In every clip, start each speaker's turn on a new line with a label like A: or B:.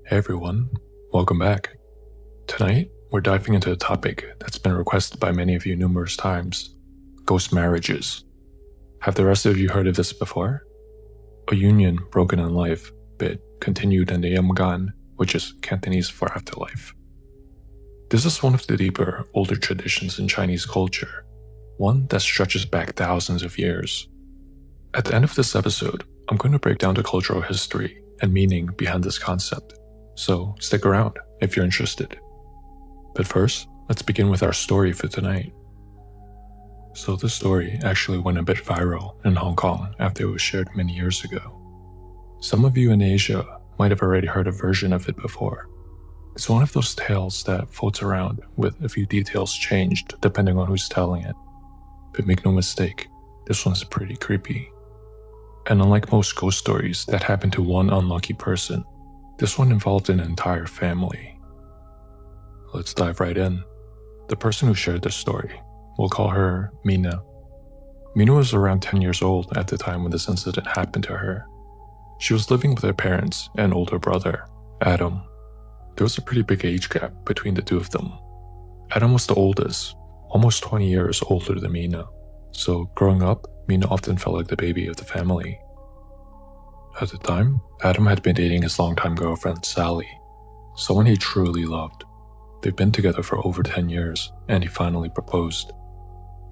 A: Hey everyone, welcome back. Tonight, we're diving into a topic that's been requested by many of you numerous times: ghost marriages. Have the rest of you heard of this before? A union broken in life, but continued in the Yamgan, which is Cantonese for afterlife. This is one of the deeper, older traditions in Chinese culture, one that stretches back thousands of years. At the end of this episode, I'm going to break down the cultural history and meaning behind this concept. So stick around if you're interested. But first, let's begin with our story for tonight. So this story actually went a bit viral in Hong Kong after it was shared many years ago. Some of you in Asia might have already heard a version of it before. It's one of those tales that floats around with a few details changed depending on who's telling it. But make no mistake, this one's pretty creepy. And unlike most ghost stories that happen to one unlucky person, this one involved an entire family. Let's dive right in. The person who shared this story, we'll call her Mina. Mina was around 10 years old at the time when this incident happened to her. She was living with her parents and older brother, Adam. There was a pretty big age gap between the two of them. Adam was the oldest, almost 20 years older than Mina, so growing up, Mina often felt like the baby of the family. At the time, Adam had been dating his longtime girlfriend, Sally, someone he truly loved. They'd been together for over 10 years, and he finally proposed.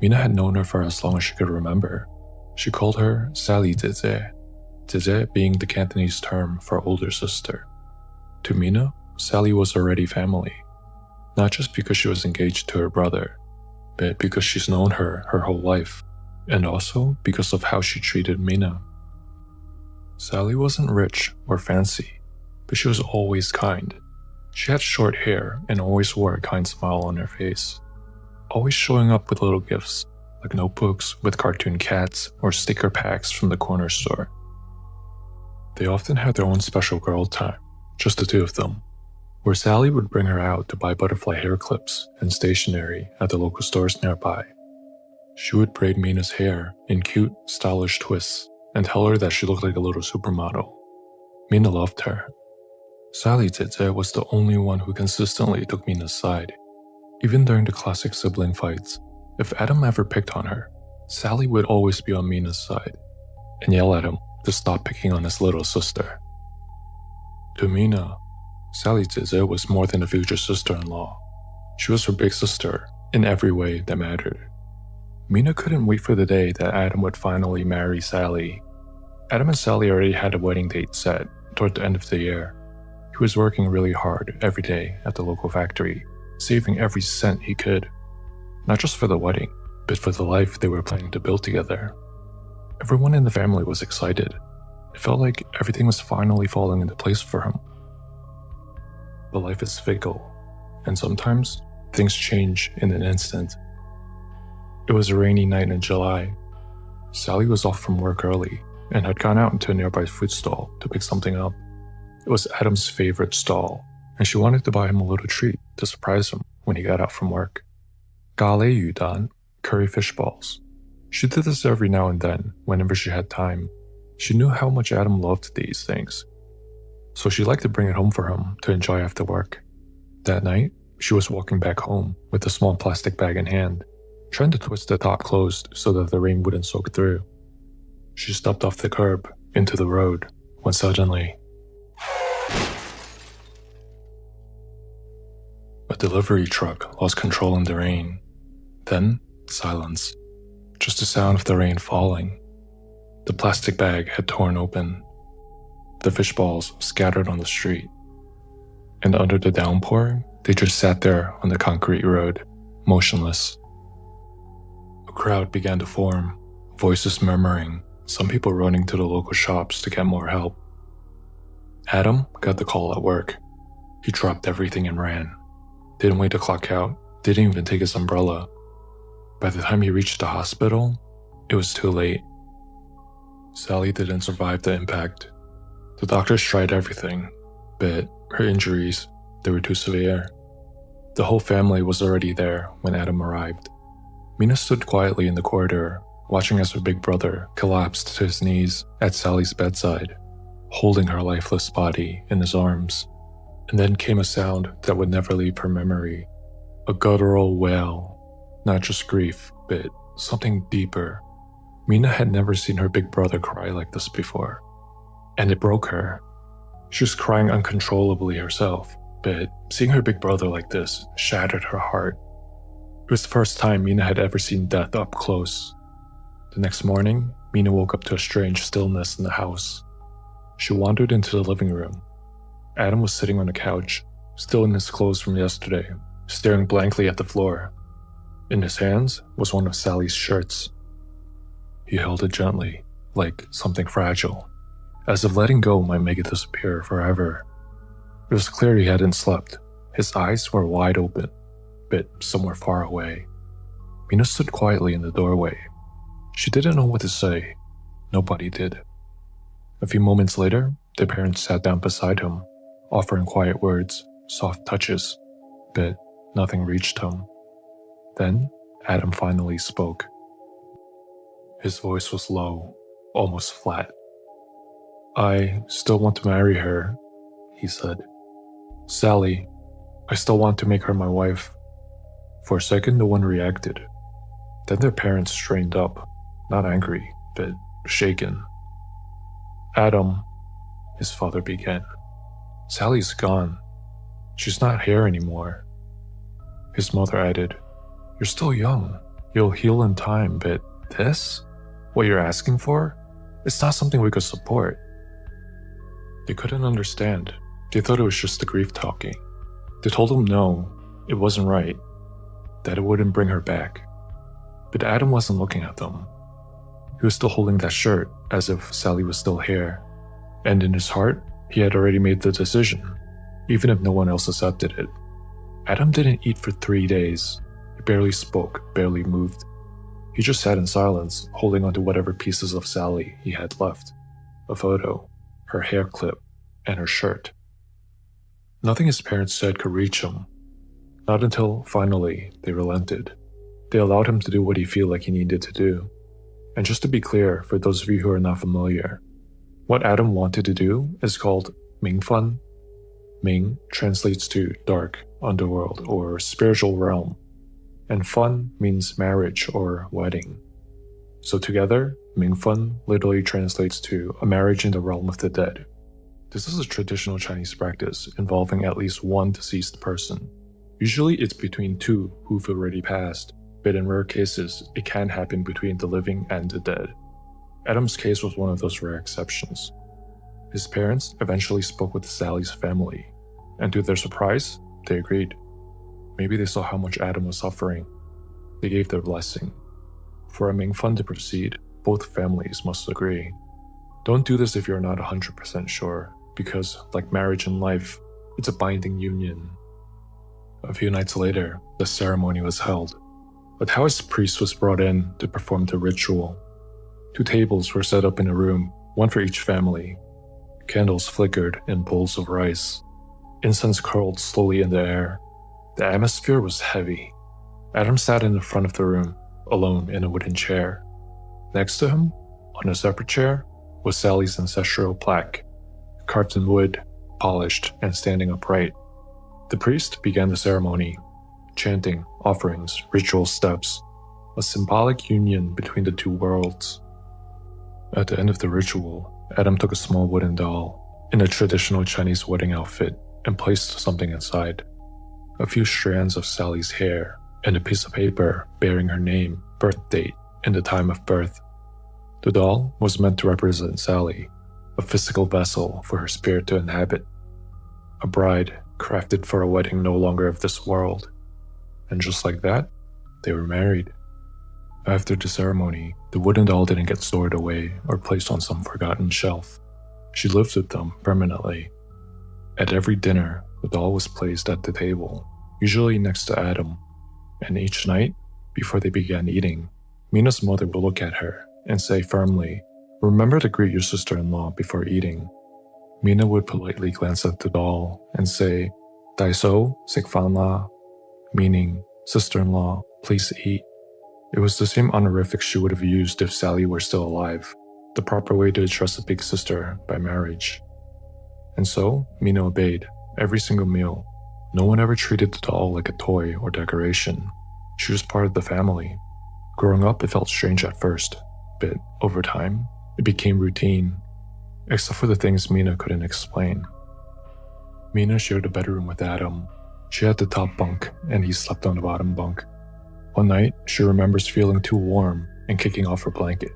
A: Mina had known her for as long as she could remember. She called her Sally Zeze, Zeze being the Cantonese term for older sister. To Mina, Sally was already family, not just because she was engaged to her brother, but because she's known her whole life, and also because of how she treated Mina. Sally wasn't rich or fancy, but she was always kind. She had short hair and always wore a kind smile on her face, always showing up with little gifts, like notebooks with cartoon cats or sticker packs from the corner store. They often had their own special girl time, just the two of them, where Sally would bring her out to buy butterfly hair clips and stationery at the local stores nearby. She would braid Mina's hair in cute, stylish twists and tell her that she looked like a little supermodel. Mina loved her. Sally Zeze was the only one who consistently took Mina's side. Even during the classic sibling fights, if Adam ever picked on her, Sally would always be on Mina's side and yell at him to stop picking on his little sister. To Mina, Sally Zeze was more than a future sister-in-law. She was her big sister in every way that mattered. Mina couldn't wait for the day that Adam would finally marry Sally. Adam and Sally already had a wedding date set toward the end of the year. He was working really hard every day at the local factory, saving every cent he could, not just for the wedding, but for the life they were planning to build together. Everyone in the family was excited. It felt like everything was finally falling into place for him. But life is fickle, and sometimes things change in an instant. It was a rainy night in July. Sally was off from work early and had gone out into a nearby food stall to pick something up. It was Adam's favorite stall, and she wanted to buy him a little treat to surprise him when he got out from work. Gale yudan, curry fish balls. She did this every now and then, whenever she had time. She knew how much Adam loved these things, so she liked to bring it home for him to enjoy after work. That night, she was walking back home with a small plastic bag in hand, trying to twist the top closed so that the rain wouldn't soak through. She stepped off the curb into the road when suddenly a delivery truck lost control in the rain. Then, silence. Just the sound of the rain falling. The plastic bag had torn open. The fish balls scattered on the street. And under the downpour, they just sat there on the concrete road, motionless. A crowd began to form, voices murmuring, some people running to the local shops to get more help. Adam got the call at work. He dropped everything and ran. Didn't wait to clock out, didn't even take his umbrella. By the time he reached the hospital, it was too late. Sally didn't survive the impact. The doctors tried everything, but her injuries, they were too severe. The whole family was already there when Adam arrived. Mina stood quietly in the corridor, watching as her big brother collapsed to his knees at Sally's bedside, holding her lifeless body in his arms. And then came a sound that would never leave her memory. A guttural wail. Not just grief, but something deeper. Mina had never seen her big brother cry like this before. And it broke her. She was crying uncontrollably herself, but seeing her big brother like this shattered her heart. It was the first time Mina had ever seen death up close. The next morning, Mina woke up to a strange stillness in the house. She wandered into the living room. Adam was sitting on the couch, still in his clothes from yesterday, staring blankly at the floor. In his hands was one of Sally's shirts. He held it gently, like something fragile, as if letting go might make it disappear forever. It was clear he hadn't slept. His eyes were wide open, but somewhere far away. Mina stood quietly in the doorway. She didn't know what to say. Nobody did. A few moments later, their parents sat down beside him, offering quiet words, soft touches, but nothing reached him. Then, Adam finally spoke. His voice was low, almost flat. "I still want to marry her," he said. "Sally, I still want to make her my wife." For a second, no one reacted. Then their parents straightened up, not angry, but shaken. "Adam," his father began. "Sally's gone. She's not here anymore." His mother added, "You're still young. You'll heal in time, but this? What you're asking for? It's not something we could support." They couldn't understand. They thought it was just the grief talking. They told him no, it wasn't right, that it wouldn't bring her back. But Adam wasn't looking at them. He was still holding that shirt as if Sally was still here. And in his heart, he had already made the decision, even if no one else accepted it. Adam didn't eat for 3 days. He barely spoke, barely moved. He just sat in silence, holding onto whatever pieces of Sally he had left. A photo, her hair clip, and her shirt. Nothing his parents said could reach him. Not until, finally, they relented. They allowed him to do what he felt like he needed to do. And just to be clear, for those of you who are not familiar, what Adam wanted to do is called Ming Fan. Ming translates to dark, underworld, or spiritual realm. And Fan means marriage or wedding. So together, Ming Fan literally translates to a marriage in the realm of the dead. This is a traditional Chinese practice involving at least one deceased person. Usually it's between two who've already passed, but in rare cases, it can happen between the living and the dead. Adam's case was one of those rare exceptions. His parents eventually spoke with Sally's family, and to their surprise, they agreed. Maybe they saw how much Adam was suffering. They gave their blessing. For a Ming Fan to proceed, both families must agree. Don't do this if you're not 100% sure, because, like marriage and life, it's a binding union. A few nights later, the ceremony was held. A Taoist priest was brought in to perform the ritual. 2 tables were set up in a room, one for each family. Candles flickered in bowls of rice. Incense curled slowly in the air. The atmosphere was heavy. Adam sat in the front of the room, alone in a wooden chair. Next to him, on a separate chair, was Sally's ancestral plaque, carved in wood, polished, and standing upright. The priest began the ceremony, chanting, offerings, ritual steps, a symbolic union between the two worlds. At the end of the ritual, Adam took a small wooden doll in a traditional Chinese wedding outfit and placed something inside. A few strands of Sally's hair and a piece of paper bearing her name, birth date, and the time of birth. The doll was meant to represent Sally, a physical vessel for her spirit to inhabit. A bride crafted for a wedding no longer of this world. And just like that, they were married. After the ceremony, the wooden doll didn't get stored away or placed on some forgotten shelf. She lived with them permanently. At every dinner, the doll was placed at the table, usually next to Adam. And each night, before they began eating, Mina's mother would look at her and say firmly, "Remember to greet your sister-in-law before eating." Mina would politely glance at the doll and say, "Daiso, sikfan la," meaning, "Sister-in-law, please eat." It was the same honorific she would have used if Sally were still alive, the proper way to address a big sister by marriage. And so, Mina obeyed, every single meal. No one ever treated the doll like a toy or decoration. She was part of the family. Growing up, it felt strange at first, but over time, it became routine, except for the things Mina couldn't explain. Mina shared a bedroom with Adam. She had the top bunk, and he slept on the bottom bunk. One night, she remembers feeling too warm and kicking off her blanket.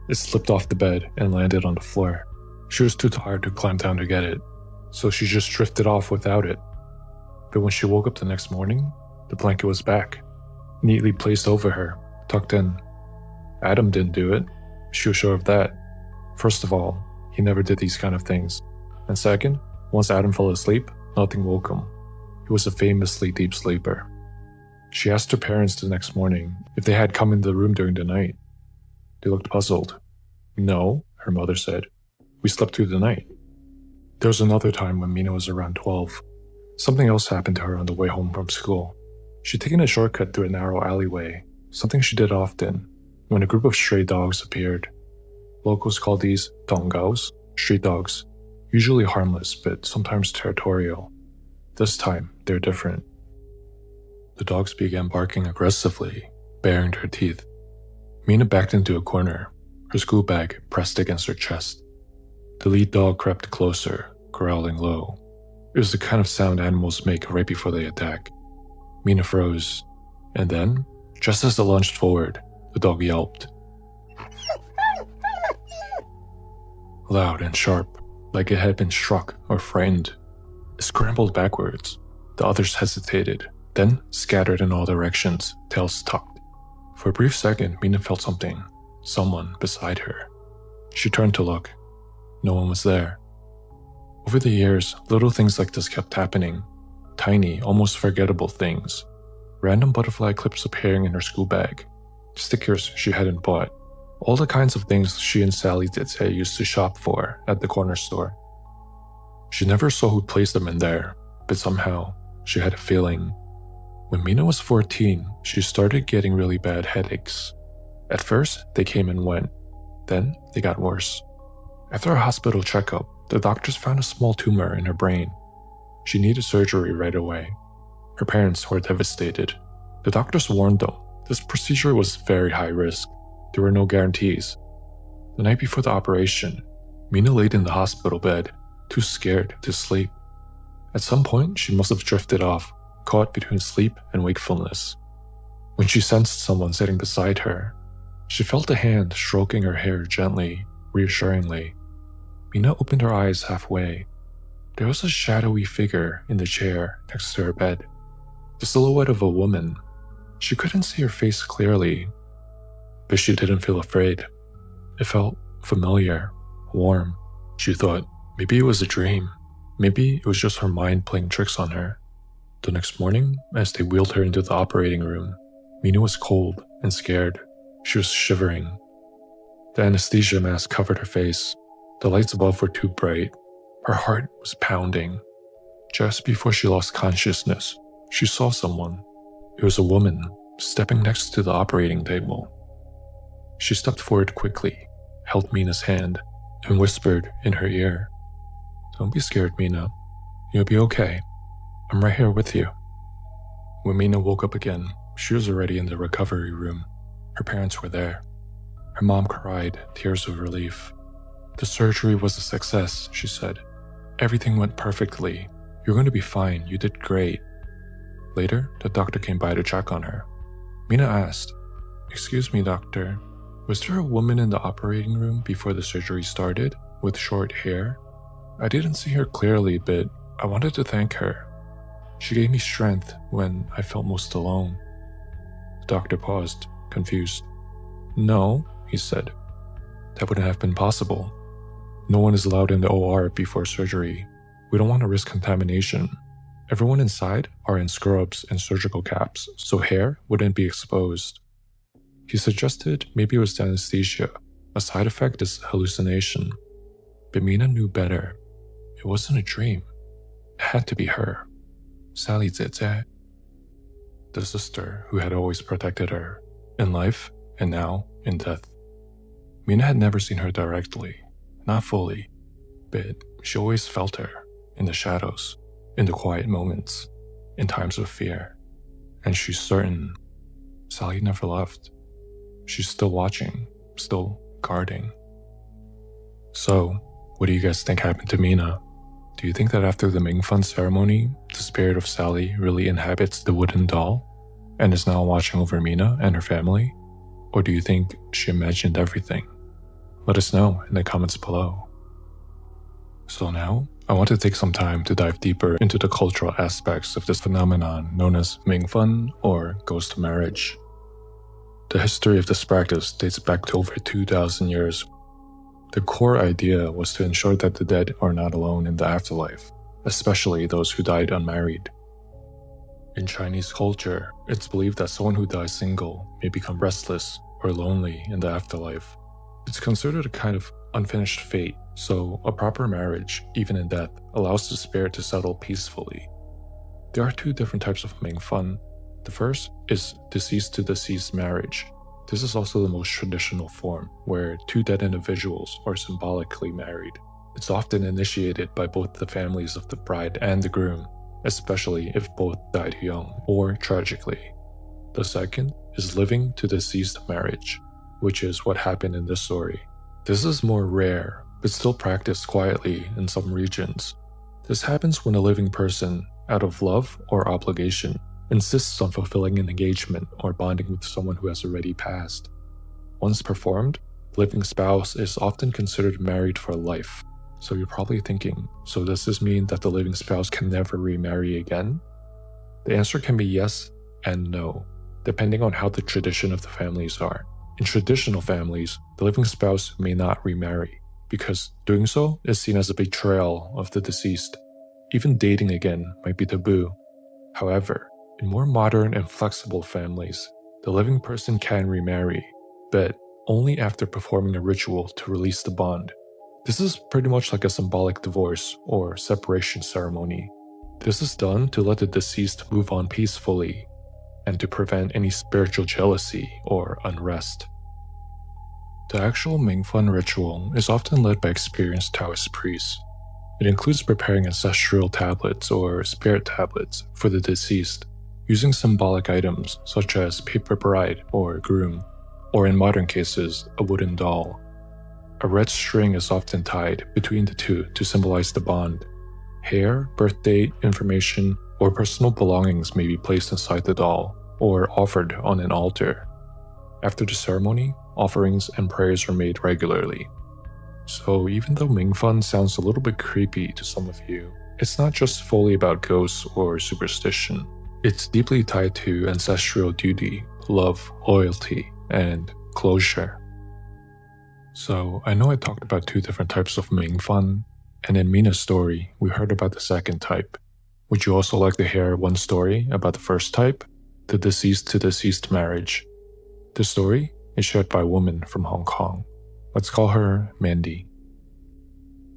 A: It slipped off the bed and landed on the floor. She was too tired to climb down to get it, so she just drifted off without it. But when she woke up the next morning, the blanket was back, neatly placed over her, tucked in. Adam didn't do it. She was sure of that. First of all, he never did these kind of things. And second, once Adam fell asleep, nothing woke him. He was a famously deep sleeper. She asked her parents the next morning if they had come into the room during the night. They looked puzzled. No, her mother said. We slept through the night. There was another time when Mina was around 12. Something else happened to her on the way home from school. She'd taken a shortcut through a narrow alleyway, something she did often, when a group of stray dogs appeared. Locals call these dongaos, street dogs, usually harmless but sometimes territorial. This time, they're different. The dogs began barking aggressively, baring their teeth. Mina backed into a corner, her school bag pressed against her chest. The lead dog crept closer, growling low. It was the kind of sound animals make right before they attack. Mina froze, and then, just as it lunged forward, the dog yelped. Loud and sharp, like it had been struck or frightened. It scrambled backwards. The others hesitated, then scattered in all directions, tails tucked. For a brief second, Mina felt someone beside her. She turned to look. No one was there. Over the years, little things like this kept happening. Tiny, almost forgettable things. Random butterfly clips appearing in her school bag. Stickers she hadn't bought. All the kinds of things she and Sally Tete used to shop for at the corner store. She never saw who placed them in there, but somehow, she had a feeling. When Mina was 14, she started getting really bad headaches. At first, they came and went. Then, they got worse. After a hospital checkup, the doctors found a small tumor in her brain. She needed surgery right away. Her parents were devastated. The doctors warned them this procedure was very high risk. There were no guarantees. The night before the operation, Mina laid in the hospital bed, too scared to sleep. At some point, she must have drifted off, caught between sleep and wakefulness. When she sensed someone sitting beside her, she felt a hand stroking her hair gently, reassuringly. Mina opened her eyes halfway. There was a shadowy figure in the chair next to her bed. The silhouette of a woman. She couldn't see her face clearly, but she didn't feel afraid. It felt familiar, warm. She thought, maybe it was a dream. Maybe it was just her mind playing tricks on her. The next morning, as they wheeled her into the operating room, Mina was cold and scared. She was shivering. The anesthesia mask covered her face. The lights above were too bright. Her heart was pounding. Just before she lost consciousness, she saw someone. It was a woman, stepping next to the operating table. She stepped forward quickly, held Mina's hand, and whispered in her ear, "Don't be scared, Mina. You'll be okay. I'm right here with you." When Mina woke up again, she was already in the recovery room. Her parents were there. Her mom cried, tears of relief. "The surgery was a success," she said. "Everything went perfectly. You're going to be fine. You did great." Later, the doctor came by to check on her. Mina asked, "Excuse me, doctor, was there a woman in the operating room before the surgery started, with short hair? I didn't see her clearly, but I wanted to thank her. She gave me strength when I felt most alone." The doctor paused, confused. "No," he said. "That wouldn't have been possible. No one is allowed in the OR before surgery. We don't want to risk contamination. Everyone inside are in scrubs and surgical caps, so hair wouldn't be exposed." He suggested maybe it was the anesthesia. A side effect is hallucination. But Mina knew better. It wasn't a dream. It had to be her. Sally Tete. The sister who had always protected her, in life and now in death. Mina had never seen her directly, not fully, but she always felt her, in the shadows. in the quiet moments, in times of fear. And she's certain Sally never left. She's still watching, still guarding. So, what do you guys think happened to Mina? Do you think that after the Ming Fun ceremony, the spirit of Sally really inhabits the wooden doll and is now watching over Mina and her family? Or do you think she imagined everything? Let us know in the comments below. So now, I want to take some time to dive deeper into the cultural aspects of this phenomenon known as Ming Fun or ghost marriage. The history of this practice dates back to over 2,000 years. The core idea was to ensure that the dead are not alone in the afterlife, especially those who died unmarried. In Chinese culture, it's believed that someone who dies single may become restless or lonely in the afterlife. It's considered a kind of unfinished fate, so a proper marriage, even in death, allows the spirit to settle peacefully. There are two different types of Ming Fun. The first is deceased-to-deceased marriage. This is also the most traditional form, where two dead individuals are symbolically married. It's often initiated by both the families of the bride and the groom, especially if both died young or tragically. The second is living-to-deceased marriage, which is what happened in this story. This is more rare, but still practiced quietly in some regions. This happens when a living person, out of love or obligation, insists on fulfilling an engagement or bonding with someone who has already passed. Once performed, the living spouse is often considered married for life. So you're probably thinking, so does this mean that the living spouse can never remarry again? The answer can be yes and no, depending on how the tradition of the families are. In traditional families, the living spouse may not remarry, because doing so is seen as a betrayal of the deceased. Even dating again might be taboo. However, in more modern and flexible families, the living person can remarry, but only after performing a ritual to release the bond. This is pretty much like a symbolic divorce or separation ceremony. This is done to let the deceased move on peacefully and to prevent any spiritual jealousy or unrest. The actual Ming Fun ritual is often led by experienced Taoist priests. It includes preparing ancestral tablets or spirit tablets for the deceased, using symbolic items such as paper bride or groom, or in modern cases, a wooden doll. A red string is often tied between the two to symbolize the bond. Hair, birth date, information, or personal belongings may be placed inside the doll or offered on an altar. After the ceremony, offerings and prayers are made regularly. So even though Ming Fun sounds a little bit creepy to some of you, it's not just fully about ghosts or superstition. It's deeply tied to ancestral duty, love, loyalty, and closure. So I know I talked about two different types of Ming Fun, and in Mina's story, we heard about the second type. Would you also like to hear one story about the first type, the deceased-to-deceased marriage? The story is shared by a woman from Hong Kong. Let's call her Mandy.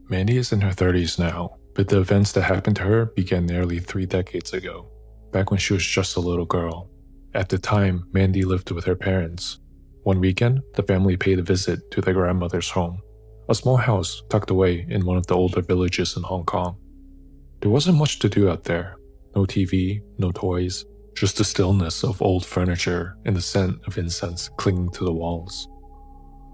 A: Mandy is in her 30s now, but the events that happened to her began nearly 3 decades ago, back when she was just a little girl. At the time, Mandy lived with her parents. One weekend, the family paid a visit to their grandmother's home, a small house tucked away in one of the older villages in Hong Kong. There wasn't much to do out there. No TV, no toys, just the stillness of old furniture and the scent of incense clinging to the walls.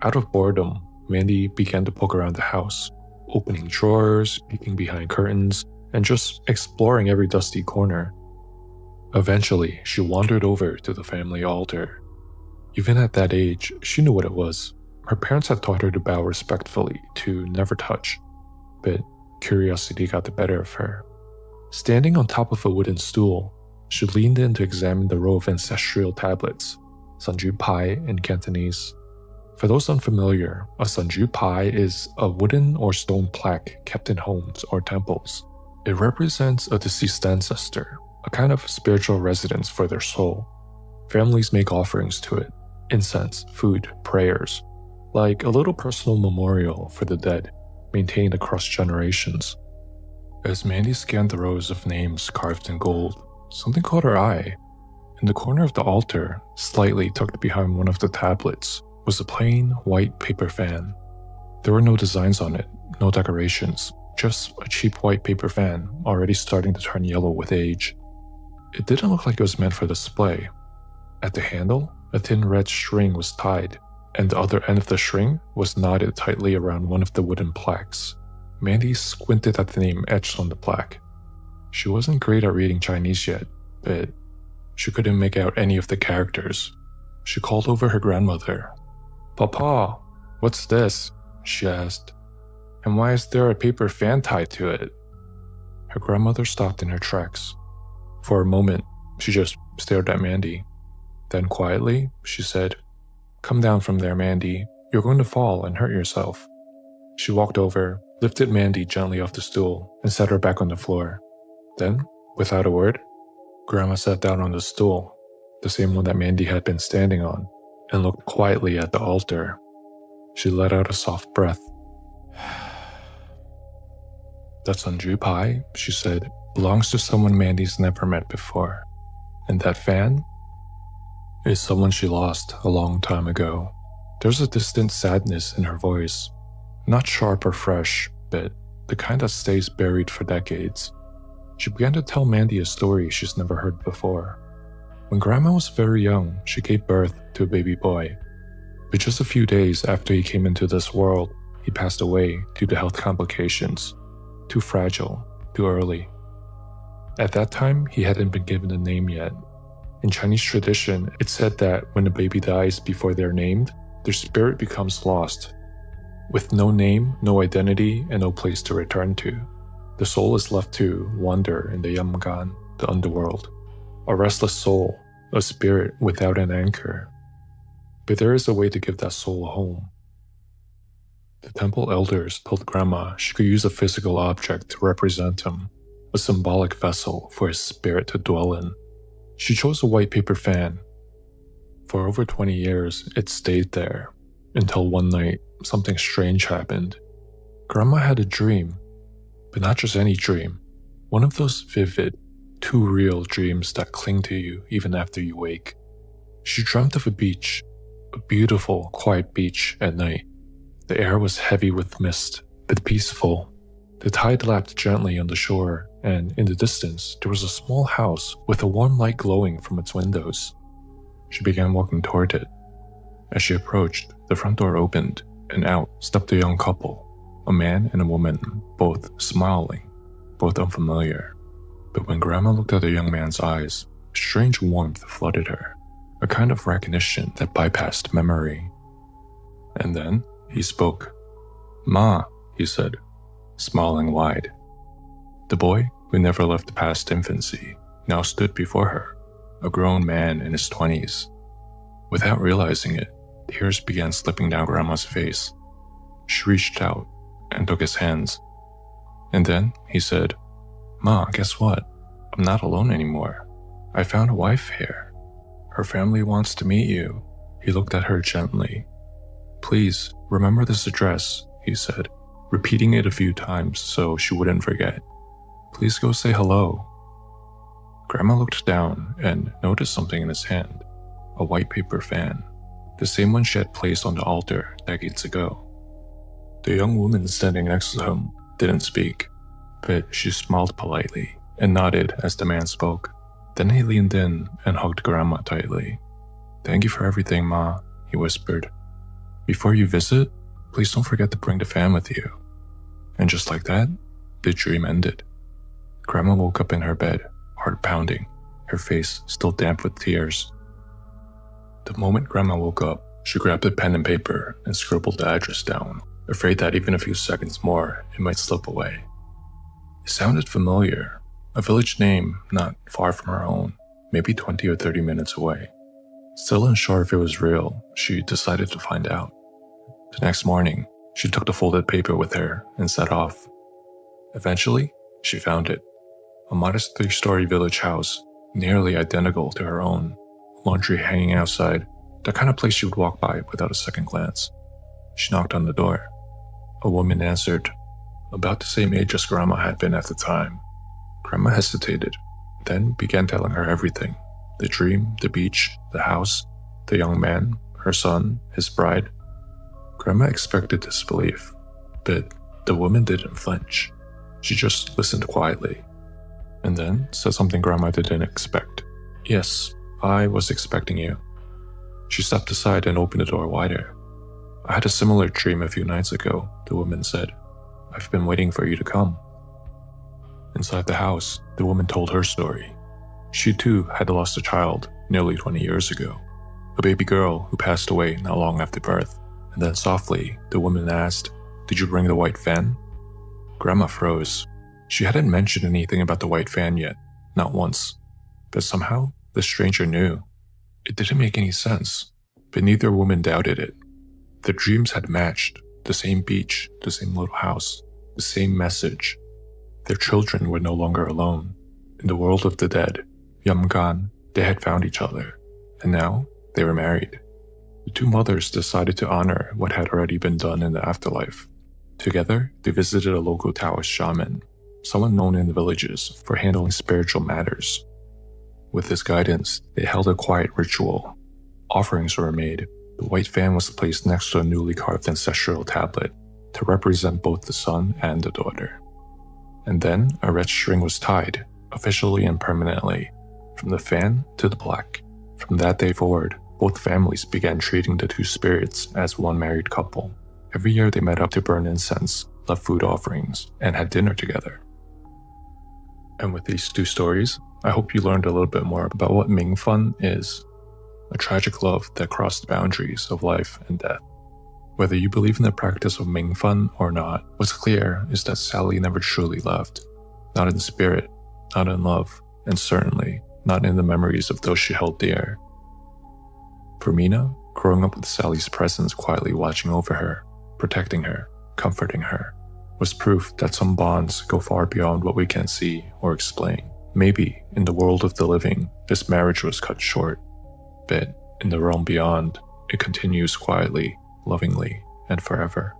A: Out of boredom, Mandy began to poke around the house, opening drawers, peeking behind curtains, and just exploring every dusty corner. Eventually, she wandered over to the family altar. Even at that age, she knew what it was. Her parents had taught her to bow respectfully, to never touch, but curiosity got the better of her. Standing on top of a wooden stool, she leaned in to examine the row of ancestral tablets, Sanju Pai in Cantonese. For those unfamiliar, a Sanju Pai is a wooden or stone plaque kept in homes or temples. It represents a deceased ancestor, a kind of spiritual residence for their soul. Families make offerings to it, incense, food, prayers, like a little personal memorial for the dead, maintained across generations. As Mandy scanned the rows of names carved in gold, something caught her eye. In the corner of the altar, slightly tucked behind one of the tablets, was a plain white paper fan. There were no designs on it, no decorations, just a cheap white paper fan already starting to turn yellow with age. It didn't look like it was meant for display. At the handle, a thin red string was tied, and the other end of the string was knotted tightly around one of the wooden plaques. Mandy squinted at the name etched on the plaque. She wasn't great at reading Chinese yet, but she couldn't make out any of the characters. She called over her grandmother. "Papa, what's this?" she asked. "And why is there a paper fan tied to it?" Her grandmother stopped in her tracks. For a moment, she just stared at Mandy. Then quietly, she said, "Come down from there, Mandy. You're going to fall and hurt yourself." She walked over, lifted Mandy gently off the stool, and set her back on the floor. Then, without a word, Grandma sat down on the stool, the same one that Mandy had been standing on, and looked quietly at the altar. She let out a soft breath. "That Sunju pie," she said, "belongs to someone Mandy's never met before. And that fan is someone she lost a long time ago." There's a distant sadness in her voice, not sharp or fresh, but the kind that stays buried for decades. She began to tell Mandy a story she's never heard before. When Grandma was very young, she gave birth to a baby boy. But just a few days after he came into this world, he passed away due to health complications. Too fragile, too early. At that time, he hadn't been given a name yet. In Chinese tradition, it's said that when a baby dies before they're named, their spirit becomes lost. With no name, no identity, and no place to return to, the soul is left to wander in the Yamgan, the underworld. A restless soul, a spirit without an anchor. But there is a way to give that soul a home. The temple elders told Grandma she could use a physical object to represent him, a symbolic vessel for his spirit to dwell in. She chose a white paper fan. For over 20 years, it stayed there, until one night, something strange happened. Grandma had a dream, but not just any dream. One of those vivid, too real dreams that cling to you even after you wake. She dreamt of a beach, a beautiful, quiet beach at night. The air was heavy with mist, but peaceful. The tide lapped gently on the shore, and in the distance, there was a small house with a warm light glowing from its windows. She began walking toward it. As she approached, the front door opened, and out stepped a young couple, a man and a woman, both smiling, both unfamiliar. But when Grandma looked at the young man's eyes, a strange warmth flooded her, a kind of recognition that bypassed memory. And then he spoke. "Ma," he said, smiling wide. The boy, who never left past infancy, now stood before her, a grown man in his 20s. Without realizing it, tears began slipping down Grandma's face. She reached out and took his hands. And then he said, "Ma, guess what? I'm not alone anymore. I found a wife here. Her family wants to meet you." He looked at her gently. "Please, remember this address," he said, repeating it a few times so she wouldn't forget. "Please go say hello." Grandma looked down and noticed something in his hand, a white paper fan, the same one she had placed on the altar decades ago. The young woman standing next to him didn't speak, but she smiled politely and nodded as the man spoke. Then he leaned in and hugged Grandma tightly. "Thank you for everything, Ma," he whispered. "Before you visit, please don't forget to bring the fan with you." And just like that, the dream ended. Grandma woke up in her bed, heart pounding, her face still damp with tears. The moment Grandma woke up, she grabbed a pen and paper and scribbled the address down, afraid that even a few seconds more, it might slip away. It sounded familiar, a village name not far from her own, maybe 20 or 30 minutes away. Still unsure if it was real, she decided to find out. The next morning, she took the folded paper with her and set off. Eventually, she found it. A modest 3-story village house, nearly identical to her own, laundry hanging outside, the kind of place she would walk by without a second glance. She knocked on the door. A woman answered, about the same age as Grandma had been at the time. Grandma hesitated, then began telling her everything. The dream, the beach, the house, the young man, her son, his bride. Grandma expected disbelief, but the woman didn't flinch. She just listened quietly, and then said something Grandma didn't expect. "Yes, I was expecting you." She stepped aside and opened the door wider. "I had a similar dream a few nights ago," the woman said. "I've been waiting for you to come." Inside the house, the woman told her story. She too had lost a child nearly 20 years ago, a baby girl who passed away not long after birth. And then softly, the woman asked, "Did you bring the white fan?" Grandma froze. She hadn't mentioned anything about the white fan yet, not once. But somehow, the stranger knew. It didn't make any sense, but neither woman doubted it. The dreams had matched: the same beach, the same little house, the same message. Their children were no longer alone. In the world of the dead, Yamgan, they had found each other, and now they were married. The two mothers decided to honor what had already been done in the afterlife. Together, they visited a local Taoist shaman, someone known in the villages for handling spiritual matters. With his guidance, they held a quiet ritual. Offerings were made. The white fan was placed next to a newly carved ancestral tablet to represent both the son and the daughter. And then a red string was tied, officially and permanently, from the fan to the plaque. From that day forward, both families began treating the two spirits as one married couple. Every year they met up to burn incense, left food offerings, and had dinner together. And with these two stories, I hope you learned a little bit more about what Ming Fun is, a tragic love that crossed the boundaries of life and death. Whether you believe in the practice of Ming Fun or not, what's clear is that Sally never truly left. Not in spirit, not in love, and certainly not in the memories of those she held dear. For Mina, growing up with Sally's presence quietly watching over her, protecting her, comforting her, was proof that some bonds go far beyond what we can see or explain. Maybe in the world of the living, this marriage was cut short, but in the realm beyond, it continues quietly, lovingly, and forever.